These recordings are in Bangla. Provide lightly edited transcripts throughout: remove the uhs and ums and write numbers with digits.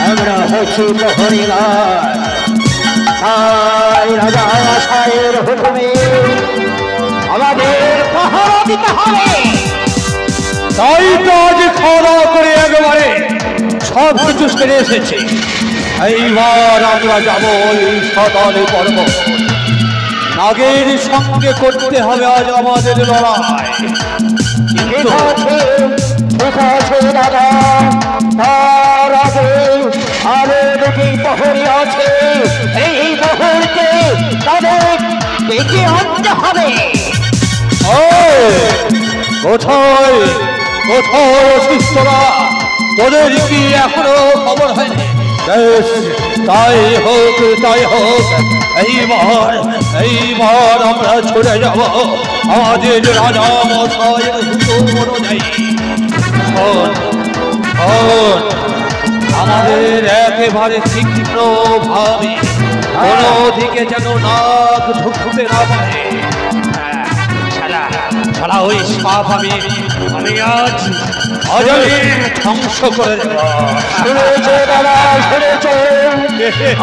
আমরা হচ্ছি প্রহরীগণ, তাই রাজা মশাইয়ের হুকুমে আমাদের পাহারা দিতে হবে। তাই তো আজ খাওয়া করে একবারে সব কিছু সেরে এসেছে। এইবার আমরা যাবো ওই সাতালি পর্বত। নাগের সঙ্গে করতে হবে আজ আমাদের লড়াই। ঠিক আছে দাদা, তার আগে আরো দুটি প্রহরী আছে, এই মুহূর্তে তাদের ডেকে আনতে হবে। কোথায় কোথায় শিষ্যরা, তোদের কি এখনো খবর হয়নি? বেশ, তাই হোক তাই হোক, এইবার আমরা ছুটে যাব আমাদের রাজা মশাইয়ের হুকুম অনুযায়ী। আমাদের একেবারে তীক্ষ্ণ ভাবে কোনো দিকে যেন নাক ঢুকতে না পারে। ছাড়া ওই সাপ আমি আজ ধ্বংস করে দেব। শুনেছে দাদা, শুনেছে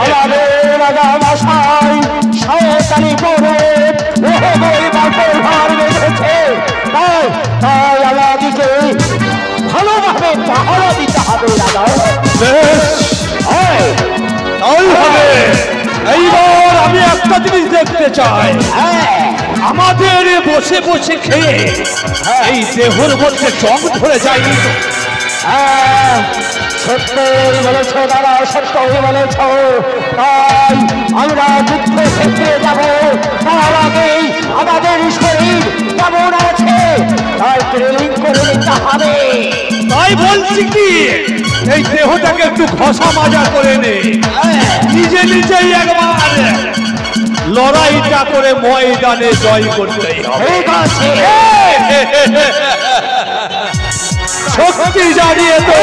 আমাদের রাজা মশাই সাঁওতালি পর্বত ভার বেঁধেছে, তাই আমাদেরকে ভালোভাবে পাহারা দিতে হবে দাদা। বেশ, তাই হবে। এইবার আমি একটা জিনিস দেখতে চাই, আমাদের বসে বসে খেয়ে এই দেহর মধ্যে জং ধরে যায়নি তো? সত্যই বলেছ দাদা, সত্যই বলেছ। তাই আমরা যুদ্ধ ক্ষেত্রে যাব, তার আগেই আমাদের শরীর কেমন আছে তাই ট্রেনিং করে নিতে হবে। তাই বলছি কি, এই দেহটাকে একটু ঘষা মাজা করে নে, নিজে নিজেই একবার লড়াইটা করে ময়দানে জয় করতেই হবে। ঠিক আছে, শক্তি জানিয়ে তো।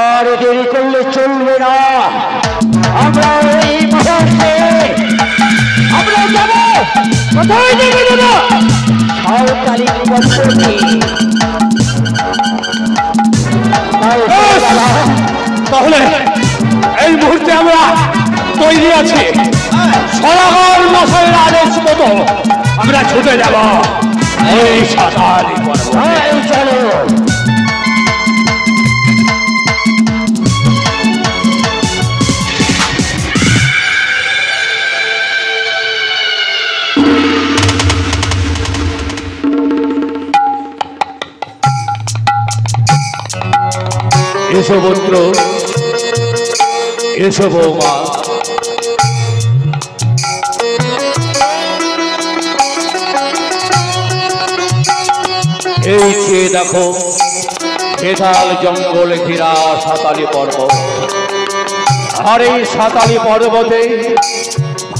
আর দেরি করলে চলবে না, আমরা এই মুহূর্তে আমরা যাব। কোথায় যাবে দাদা? সাঁওতালি পর্বতে। তাহলে এই মুহূর্তে আমরা তৈরি আছি। সরাগর মশাইয়ের আদেশ মতো আমরা ছুটে যাব এই সাঁওতালি পর্বতে। চলো। এসো পুত্র, এসো বৌমা। এই যে দেখো বিশাল জঙ্গলে ঘেরা সাঁওতালি পর্বত, আর এই সাঁওতালি পর্বতে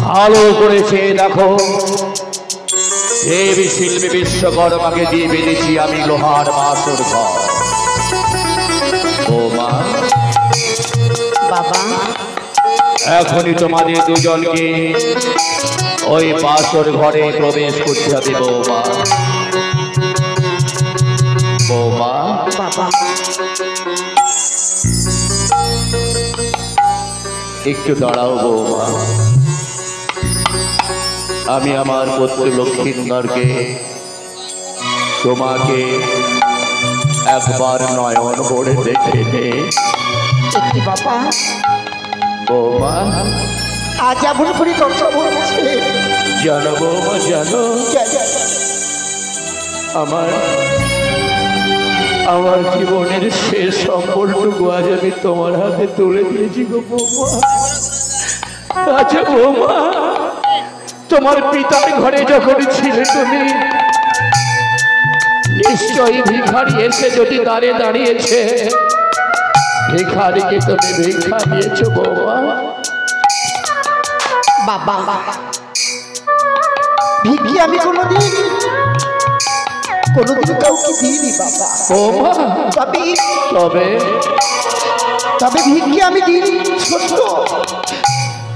ভালো করেছে দেখো দেবী শিল্পী বিশ্বকর্মাকে দিয়ে বেঁধেছি আমি লোহার বাসর ঘর। এখনই তোমাদের দুজনকে ওই বাসর ঘরে প্রবেশ করতে হবে বৌমা। বৌমা বাবা একটু দাঁড়াও বৌমা, আমি আমার পুত্র লক্ষ্মীন্দরকে তোমাকে একবার নয়ন ভরে দেখে নে। বাবা বৌমা আজ এমন করে কথা বলছে, জানো বৌমা জানো, আমার আমার জীবনের শেষ সম্পর্কটুকু আজ আমি তোমার হাতে তুলে দিয়েছি গো বৌমা। আচ্ছা বৌমা, তোমার পিতার ঘরে যখন ছিলে তুমি নিশ্চয়ই ভিখারি এসে যদি দাঁড়ে দাঁড়িয়েছে, ভিখারিকে তুমি ভিক্ষা দিয়েছো বৌমা। বাবা ভিক্ষি আমি কোনোদিন কাউকে দিইনি বাবা। বৌমা তবে তবে তবে ভিক্ষি আমি দিইনি সত্য,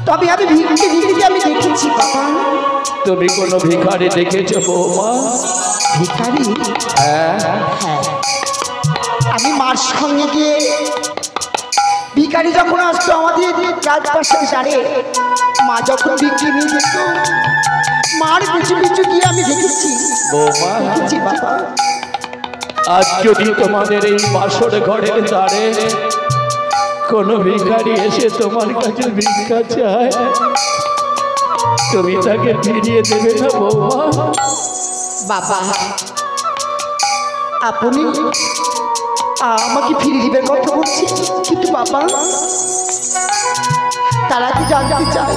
তবে আমি ভিক্ষি দিতে আমি দেখেছি বাবা। তুমি কোনো ভিখারি দেখেছো বৌমা? ভিখারি? হ্যাঁ, আমি মার সঙ্গে গিয়ে ভিখারি যখন আসতো আমাদের চারপাশে দাঁড়িয়ে, মা যখন ভিক্ষি নিয়ে যেত মার পিছু পিছু গিয়ে আমি দেখেছি বৌমা দেখেছি বাবা। আজ যদি তোমাদের এই বাসর ঘরের দ্বারে কোনো ভিখারি এসে তোমার কাছে ভিক্ষা চায়, তুমি তাকে ফিরিয়ে দেবে না বৌমা? বাবা আপনি আমাকে ফিরিয়ে দিবেন কথা বলছি, কিন্তু বাবা তারা কি জানতে চায়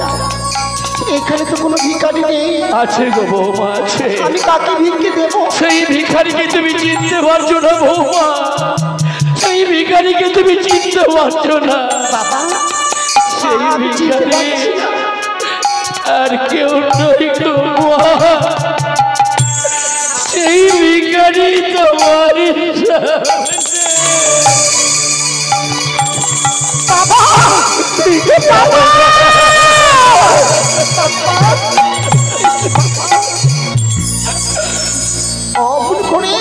এখানে তো কোনো ভিখারি নেই। আছে গো বৌমা আছে। আমি কাকে ভিক্ষে দেবো? সেই ভিখারিকে তুমি চিনতে পারছো না বৌমা, সেই ভিখারিকে তুমি চিনতে পারছো না। বাবা সেই আমি চিনতে ভিখারি পারছি না। আর কেউ নয় গো মা, সেই ভিখারি তোমার বাবা বাবা অমন করে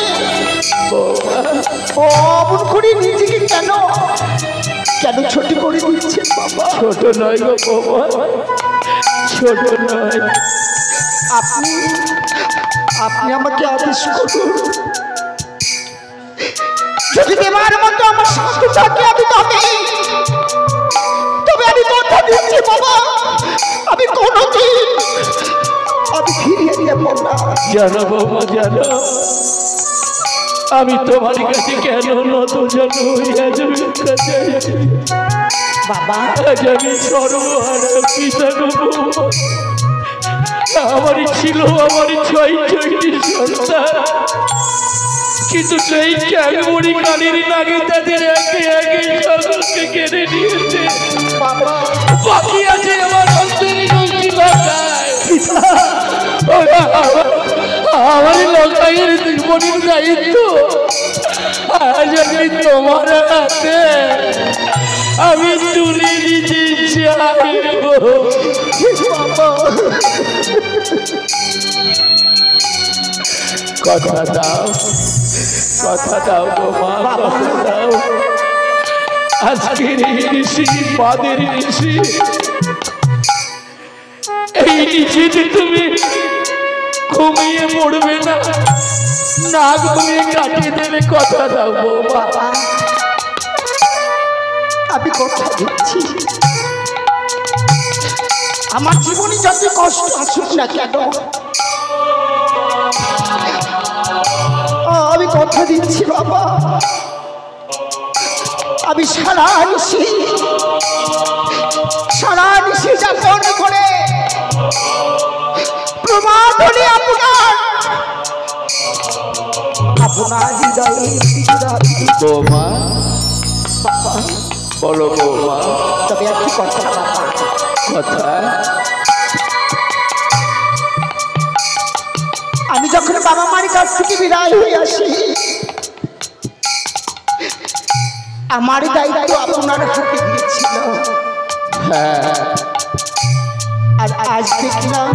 অমন করে নিজেকে কেন কেন ছোট করে দিচ্ছেন বাবা? ছোট নয় গো বাবা, ছোট নয়। আপনি আপনি আমাকে আদেশ করুন, যদি দেবার মতো আমার সাথে থাকে আমি তবে আমি কথা দিচ্ছি বাবা, আমি কোনোদিন আমি ফিরিয়ে দেব না। জানো বাবা জানো, আমি তোমার কাছে কেন নত জানো ভিক্ষা চাইছি বাবা। আজ আমি সর্বহারা পিতা গো বৌমা। আমারই ছিল আমারই 6টি সন্তান, কিন্তু সেই ক্যালমুড়ি কালির নাগে তাদের একে একে সকলকে কেড়ে নিয়েছে। বাকি আছে আমার অন্তরে আমার লোকাইয়ের জীবনের দায়িত্ব আজ আমি তোমার হাতে আমি তুলে দিতে চাইব। কথা দাও গো মা, কথা দাও। আজকের এই ঋষি পাদের ঋষি, এই ঋষিতে তুমি ঘুমিয়ে মরবে না, নাক ঘুমিয়ে কাটিয়ে দেবে। কথা দাও বৌমা। আমি কথা দিচ্ছি আমার জীবনে যত কষ্ট আসুক না কেন, আমি কথা দিচ্ছি বাবা, আমি সারা নিশি যাপন করে প্রমাণ হলে আপনার হৃদয়ে বৌমা বলো বৌমা। তবে আর কি কথা বাবা? কথা আমি যখন বাবা মার কাছ থেকে বিদায় হয়ে আসি, আমার দায়িত্ব আপনার হাতে দিয়েছিল। আর আজ দেখলাম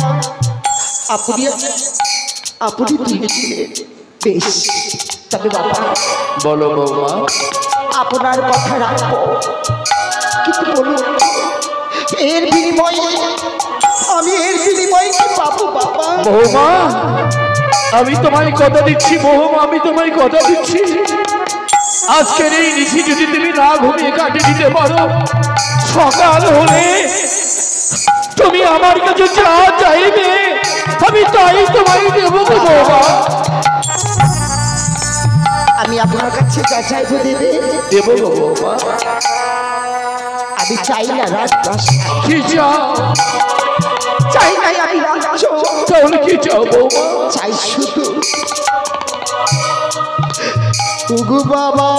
আপনি দিয়েছিলেন। বেশ, তবে বাবা বলো বৌমা। আপনার কথা রাখবো, কিন্তু বলুন এর বিনিময়ে আমি কি পাবো বাবা? বৌমা আমি তোমায় কথা দিচ্ছি, বৌমা আমি তোমায় কথা দিচ্ছি, আজকের এই নিশি যদি তুমি না ঘুমিয়ে কাটিয়ে দিতে পারো, সকাল হলে তুমি আমার কাছে যা চাইবে আমি তাই তোমায় দেবো গো বৌমা। আমি আপনার কাছে যা চাইবো দেবো গো বৌমা। আমি চাই না রাত কি চাও? চাই নাই আমি রাজ্য, তাহলে কি চাও বৌমা? চাই শুধু উগু বাবা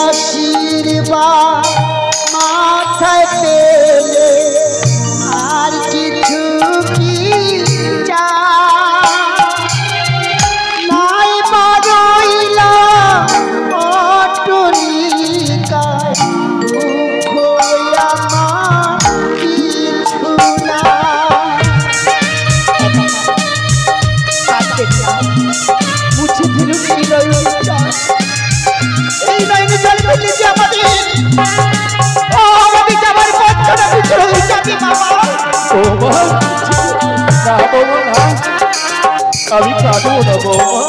আশীর্বাদ মাথায় পেয়ে আর কিছু আমি কাঁদবো না বৌমা।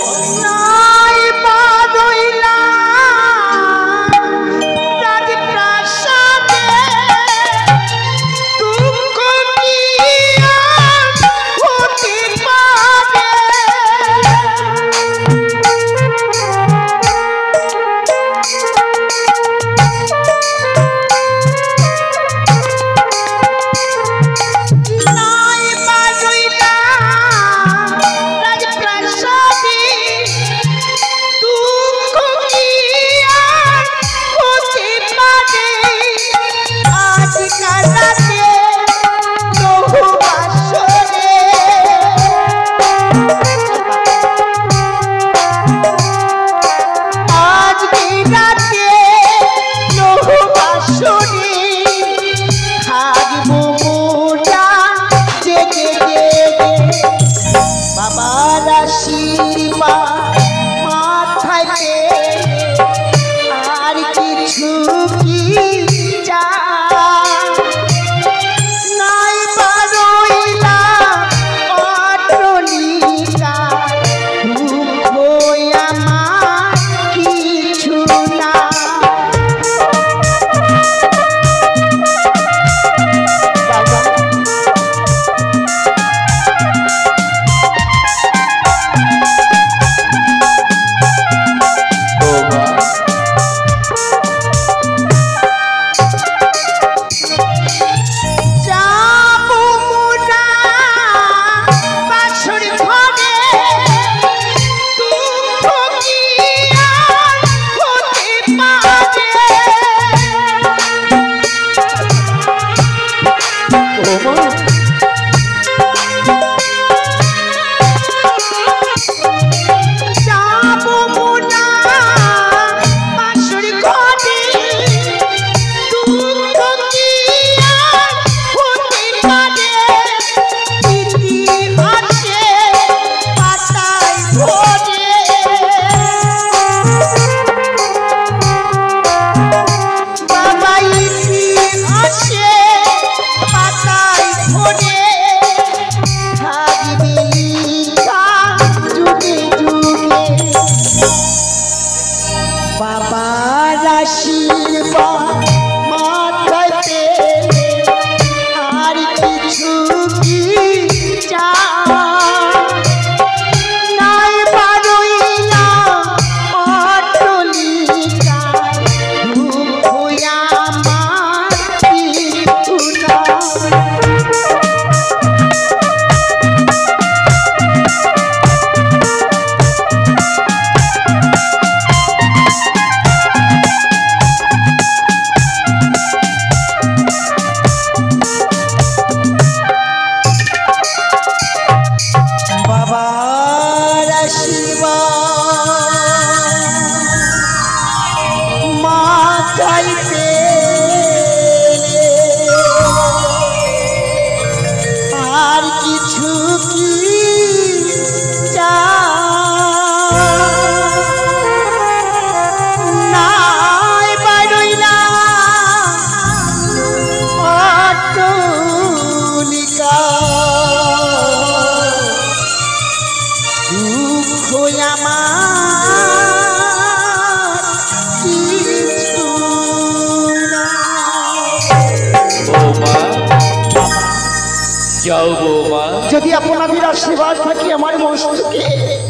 যাও বৌমা। যদি আপনাদের আশীর্বাদ থাকে আমার মস্তকে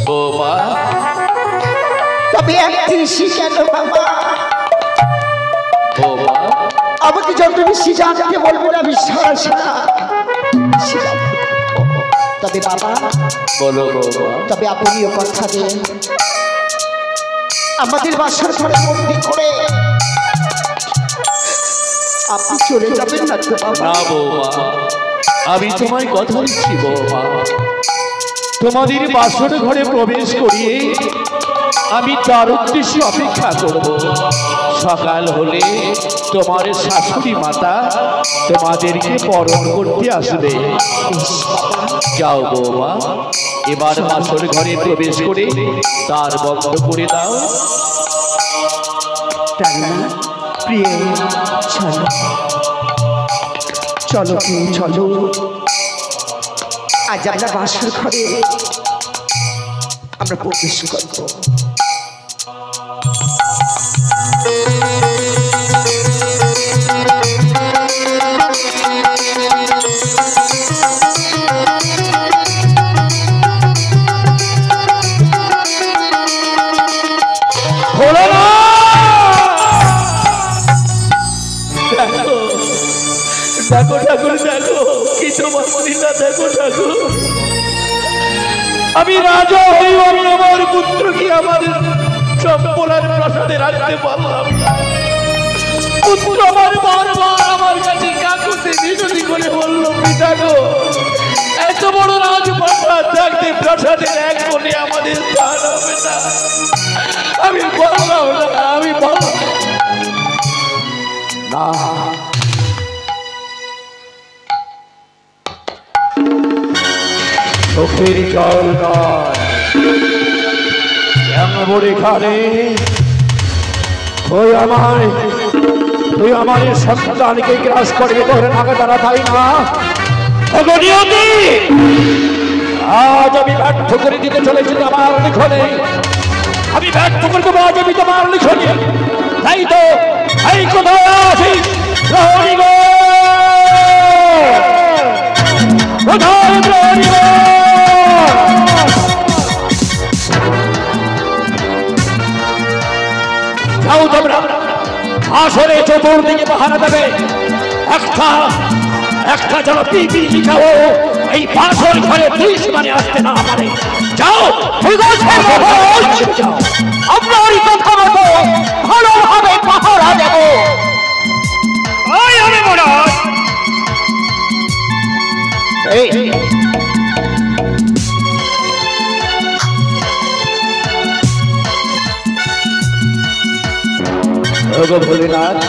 বৌমা, তবে একদিন শিখেন বাবা। বৌমা, আমাকে যত বেশি জানতে বলবেন আমি সারা তবে বাবা বলো বৌমা। তবে আপনিও কথা দেন আমাদের বাসার ঘরে বন্দি করে আপনি চলে যাবেন না তো বাবা? না বৌমা, আমি তোমায় কথা দিচ্ছি বৌমা, তোমাদের বাসর ঘরে প্রবেশ করিয়ে আমি তার উদ্দেশ্যে অপেক্ষা করব। সকাল হলে তোমার শাশুড়ি মাতা তোমাদেরকে বরণ করতে আসবে। যাও বৌমা, এবার বাসর ঘরে প্রবেশ করে তার বন্ধ করে দাও। প্রিয় চলো চলো প্রিয় চলো, আজ আমরা বাসর ঘরে আমরা প্রবেশ করবো। দেখো ঠাকুর, দেখো কি তোমার মহিলা, দেখো ঠাকুর, আমি রাজা হই, আমি আমার পুত্রকে আমার চম্পলার প্রাসাদে রাখতে পারলাম না। পুত্র আমার বারবার আমার কাছে কাকুতে বিনতি করে বলল, পিতা গো, এত বড় রাজপ্রাসাদ থাকতে প্রাসাদের এক কোণে আমাদের স্থান হবে না। আমি বললাম না, আমি বললাম না। চোখের জল এখানে তুই আমার সন্তানকে গ্রাস করবে ধরে নাকে তারা, তাই না? আজ আমি ব্যর্থ করে দিতে চলেছি আমার লিখনে, আমি ব্যর্থ করে দেবো আজ আমি তোমার লিখনে। তাই তো এই কোথায় আছিস প্রহরী গো, কোথায় প্রহরী গো? যাও তোমরা, আসরে চতুর্দিকে পাহারা দেবে, একটা যেন পিপি লিখাও এই বাসর ঘরে পুলিশ মানে আসতে না পারে। যাও, ঠিক আছে, আপনারই কথা মতো ভালোভাবে পাহারা দেব। আমি মনে হয় ভোলেনাথ,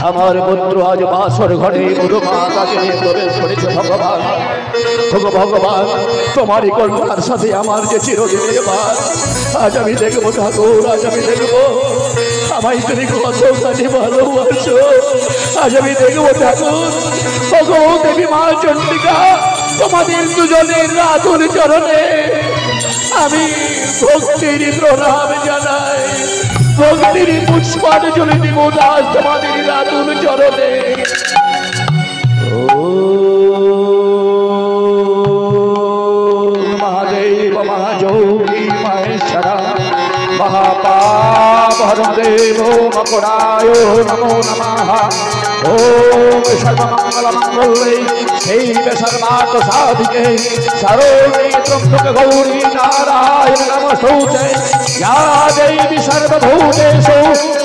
আমার পুত্র আজ বাসর ঘরে মধুমাতাকে নিয়ে প্রবেশ করেছে। ভগবান, ভগবান, তোমারই কল্পনার সাথে আমার যে চিরদিনের বাস, আজ আমি দেখবো ঠাকুর, আজ আমি দেখবো আমায় তুমি কতখানি ভালোবাসো, আজ আমি দেখবো ঠাকুর। ভগবান দেবী মা চন্ডিকা, তোমাদের দুজনের রাতুল চরণে আমি ভক্তির প্রণাম জানাই, ভক্তির পুষ্পাঞ্জলি দিব দাস তোমাদের রাতুল চরণে। মহাদেব মহাযোগী মহেশ্বরা মহাপাপহরদেব মকরায় নমো নমঃ। ওম সর্বমঙ্গলমঙ্গলে শিবে সর্বার্থ সাধিকে শরণ্যে ত্র্যম্বকে গৌরী নারায়ণ নমস্তুতে। या देवी सर्वभूतेषु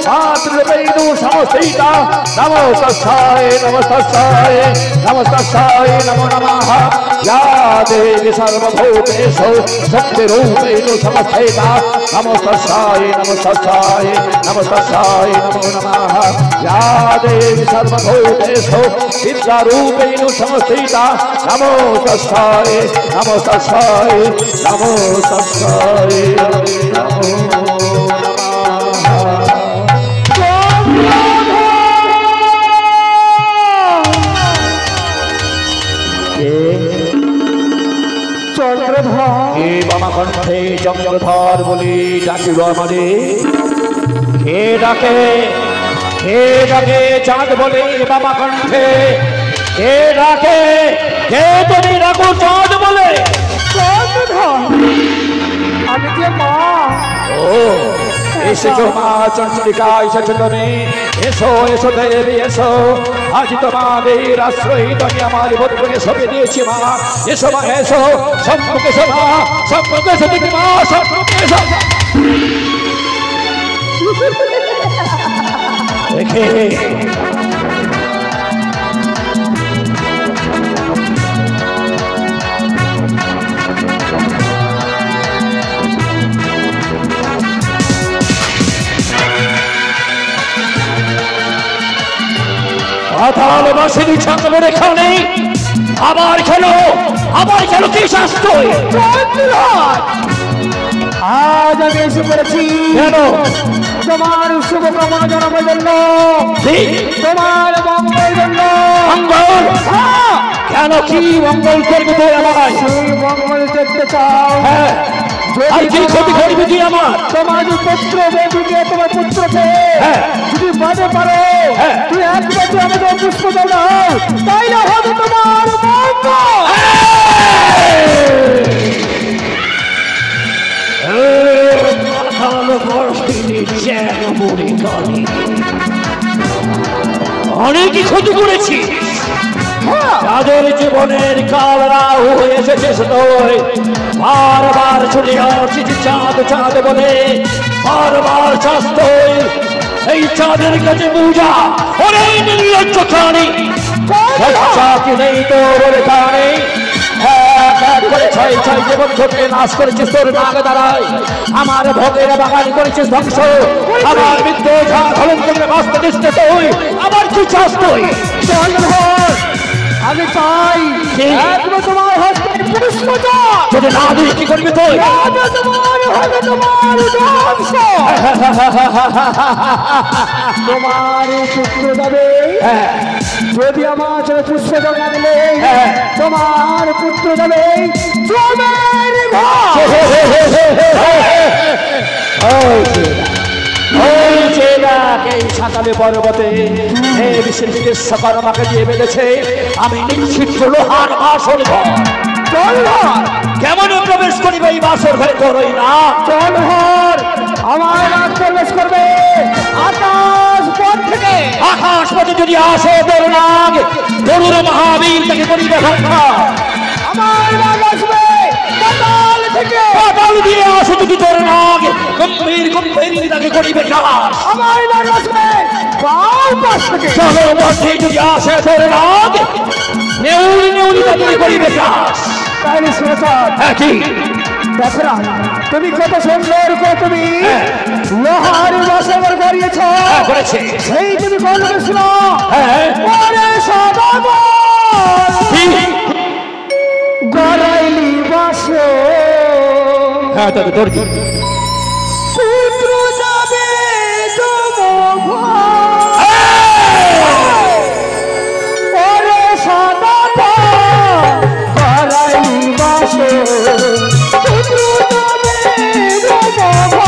मातृरूपेण संस्थिता नमोस्तस्यै नमस्तस्यै नमस्तस्यै नमो नमः। या देवी सर्वभूतेषु शक्तिरूपेण संस्थिता नमोस्तस्यै नमस्तस्यै नमस्तस्यै नमो नमः। या देवी सर्वभूतेषु विद्यारूपेण संस्थिता नमोस्तस्यै नमस्तस्यै नमोस्तस्यै नमो কণ্ঠে চন্দ্রধর বলি ডাকিল আমারে, কে ডাকে কে ডাকে চাঁদ বলে বাবা কণ্ঠে? কে ডাকে? কে তুমি ডাকো চাঁদ বলে? আমি যে মা। ও এসেছো মা চন্দ্রিকা, এসেছো তুমি। এসো এসো দেবী এসো, আজ তোমাদের আশ্রয় আমি আমার বন্ধুকে সঁপে দিয়েছি মা। এসো মা এসো, সম্মুখে এসো মা, সম্মুখে এসো দেখি মা, সম্মুখে এসো। দেখে ভালোবাসিনি ছাত্র রেখাও নেই। আবার খেলো কি শাস্ত্র? আজ আমি এসে পড়েছি কেন? তোমার শুভকামনা জানাবার জন্য, তোমার মঙ্গল জন্য। মঙ্গল? কেন কি মঙ্গল করবে তুই আমায়? সেই মঙ্গল দেখতে চাও? হ্যাঁ। আর কি ক্ষতি করবি তুই আমার? তোমার পুত্র বেবিকে, তোমার পুত্রকে যদি বাঁধে পারো, তুই একবার আমাদের পুষ্প দাও, তাই না হবে তোমার মঙ্গল। অনেকই ক্ষতি করেছি। তাদের জীবনের কাল রাহু এসেছে, বারবার ছুটে আসছি চাঁদ চাঁদ বলে, বারবার চাস্ত এই চাঁদের কাছে পূজা। ওরে নির্লজ্জ প্রাণী, কি নেই তোর কানে? ছয় ছয় জীবন ছোটে নাশ করেছিস তোর নাগ দ্বারাই। আমার ভোগের বাগান করেছিস ধ্বংস, আমার মৃত্যু ঝাড়ন করে বাঁচতে দিস তুই। আবার কি চাস তুই? আমি চাই একবার তোমার হস্তে পুষ্প দাও। যদি না দিস কি করবি তুই? তোমার পুত্র যাবে, যদি আমার পুষ্প জমা দিলে তোমার পুত্র যাবে জমের ঘর। সাঁতালে পর্বতে বিশ্বের চিকিৎসকর্মাকে দিয়ে বেঁধেছে, আমি নিশ্চিত লোহার বাসর ঘর। কেমন প্রবেশ করিবে এই বাসর ঘরে? করই না চল ঘর আমার রাত প্রবেশ করবে আকাশ পথ থেকে। আকাশ পথে যদি আসে তোর নাগ, গরুর মহাবীর তাকে করিবে রক্ষা। আমার নাগ আসবে পাতাল থেকে, পাতাল দিয়ে আসে যদি তোর নাগ, গম্ভীর গম্ভীর তাকে করিবে চাষ। আমার নাগ আসবে বাম পাশ থেকে, চলোর মধ্যে যদি আসে তোর নাগ, নেউলি নেউলি তাকে করিবে চাষ। তাহলে শ্রেষ্ঠ কি দেখো না, তুমি কত সুন্দর করে তুমি লোহার বাসর করিয়েছ, করেছে সেই তুমি বলবে শোনো। গড়াইলি বাস তোর পুত্র যাবে ওরে সাদা গড়াইলি বাস পুত্র যাবে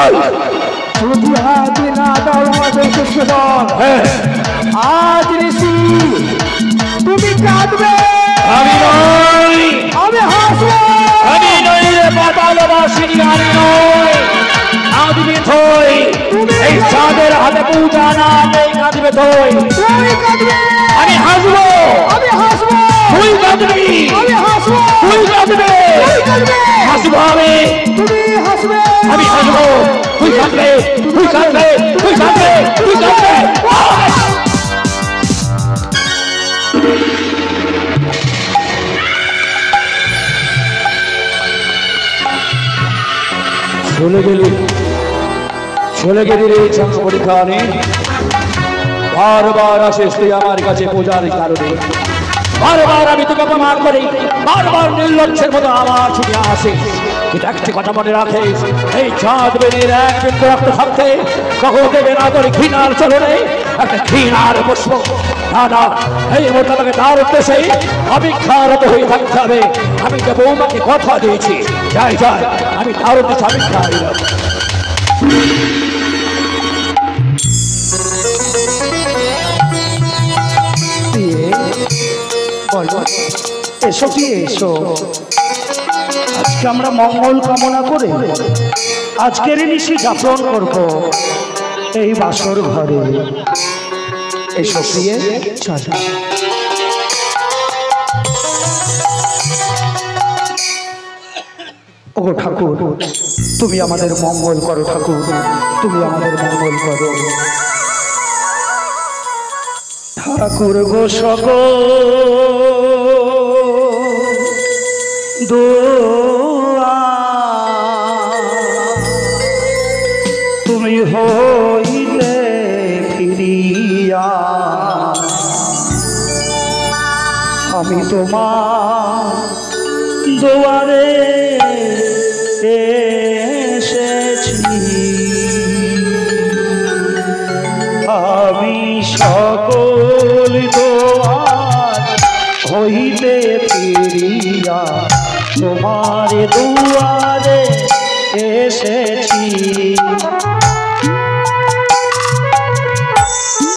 চল। যদি হাত না দাও আমাদের পুষ্পদল, আজ ঋষি তুমি কাঁদবে, আমি নই, আমি হাসবো। আমি নই রে পাতালবাসিনী, আমি নই। কাঁদবে তুই, এই চাঁদের হাতে পূজা না নেই, কাঁদবে তুই। তুমি কাঁদবে, আমি হাসবো, আমি হাসবো। তুই কাঁদবি, আমি হাসবো, তুই কাঁদবে। তুমি কাঁদবে, হাসবো আমি, তুমি হাসবে। আমি হাসবো, তুই কাঁদবে, তুই কাঁদবে, তুই কাঁদবে, তুই কাঁদবে। চলে গেলি রে চন্দ্র পরীক্ষা নেই। বারবার আসিস তুই আমার কাছে পূজার কারণে, বারবার আমি তোকে অপমান করি, বারবার নির্লজ্জের মতো আমার ছুটে আসে। কিন্তু একটি কথা মনে রাখিস, এই চাঁদ বেনির এক বিন্দু রক্ত থাকতে কখনো দেবে না তোর ঘৃণার চলনে একটা ঘৃণার পুষ্প। না না, এই মুহূর্তে আমাকে তার উদ্দেশ্যে অভিক্ষারত হয়ে থাকতে হবে। আমি যে বৌমাকে কথা দিয়েছি, যাই যাই, আমি তার উদ্দেশ্যে অভিক্ষা দিলাম। এসো কি এসো, আজকে আমরা মঙ্গল কামনা করে আজকের নিশি যাপন করব এই বাসর ঘরে। এসো প্রিয়ে, চলো। ও ঠাকুর, তুমি আমাদের মঙ্গল করো ঠাকুর, তুমি আমাদের মঙ্গল করো ঠাকুর গো। সকল দোয়া তুমি হইতে ফিরিয়া, আমি তোমার দুয়ারে এসেছি। আমি সকল দোয়ার হইতে ফিরিয়া তোমার দুয়ারে